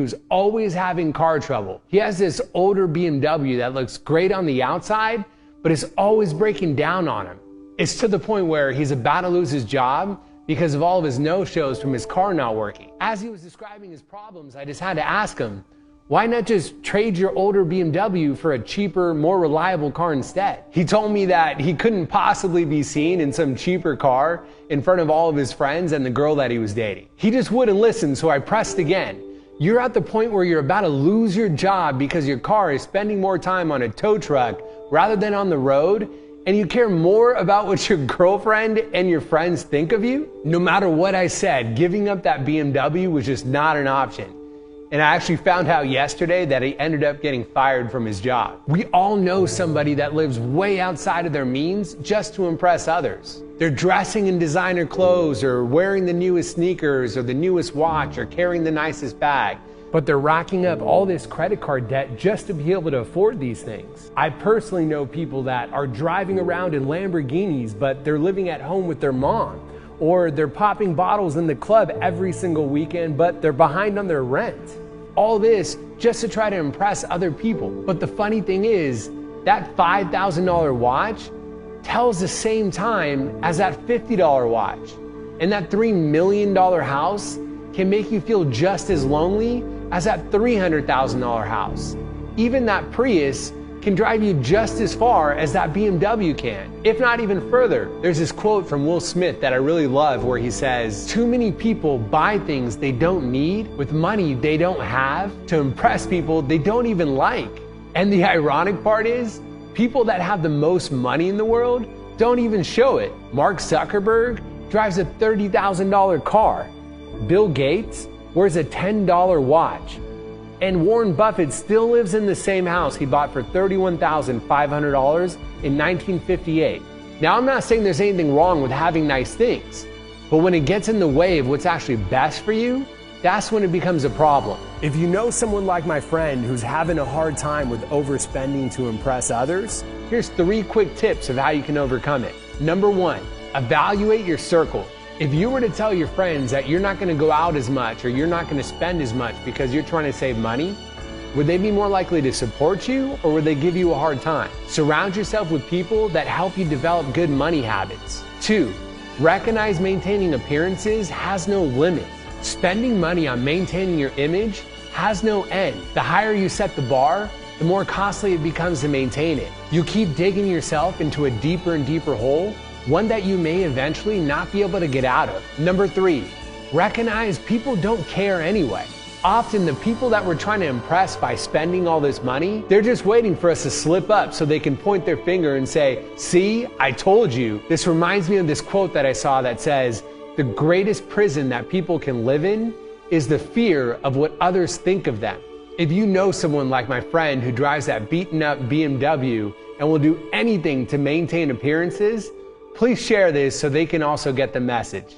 who's always having car trouble. He has this older BMW that looks great on the outside, but is always breaking down on him. It's to the point where he's about to lose his job because of all of his no-shows from his car not working. As he was describing his problems, I just had to ask him, why not just trade your older BMW for a cheaper, more reliable car instead? He told me that he couldn't possibly be seen in some cheaper car in front of all of his friends and the girl that he was dating. He just wouldn't listen, so I pressed again. You're at the point where you're about to lose your job because your car is spending more time on a tow truck rather than on the road, and you care more about what your girlfriend and your friends think of you? No matter what I said, giving up that BMW was just not an option. And I actually found out yesterday that he ended up getting fired from his job. We all know somebody that lives way outside of their means just to impress others. They're dressing in designer clothes or wearing the newest sneakers or the newest watch or carrying the nicest bag, but they're racking up all this credit card debt just to be able to afford these things. I personally know people that are driving around in Lamborghinis, but they're living at home with their mom. Or they're popping bottles in the club every single weekend, but they're behind on their rent. All this just to try to impress other people. But the funny thing is, that $5,000 watch tells the same time as that $50 watch. And that $3 million house can make you feel just as lonely as that $300,000 house. Even that Prius can drive you just as far as that BMW can, if not even further. There's this quote from Will Smith that I really love where he says, "Too many people buy things they don't need with money they don't have to impress people they don't even like." And the ironic part is, people that have the most money in the world don't even show it. Mark Zuckerberg drives a $30,000 car. Bill Gates wears a $10 watch. And Warren Buffett still lives in the same house he bought for $31,500 in 1958. Now, I'm not saying there's anything wrong with having nice things, but when it gets in the way of what's actually best for you, that's when it becomes a problem. If you know someone like my friend who's having a hard time with overspending to impress others, here's 3 quick tips of how you can overcome it. Number 1, evaluate your circle. If you were to tell your friends that you're not going to go out as much or you're not going to spend as much because you're trying to save money, would they be more likely to support you or would they give you a hard time? Surround yourself with people that help you develop good money habits. 2, recognize maintaining appearances has no limit. Spending money on maintaining your image has no end. The higher you set the bar, the more costly it becomes to maintain it. You keep digging yourself into a deeper and deeper hole, one that you may eventually not be able to get out of. Number 3, recognize people don't care anyway. Often the people that we're trying to impress by spending all this money, they're just waiting for us to slip up so they can point their finger and say, "See, I told you." This reminds me of this quote that I saw that says, "The greatest prison that people can live in is the fear of what others think of them." If you know someone like my friend who drives that beaten up BMW and will do anything to maintain appearances, please share this so they can also get the message.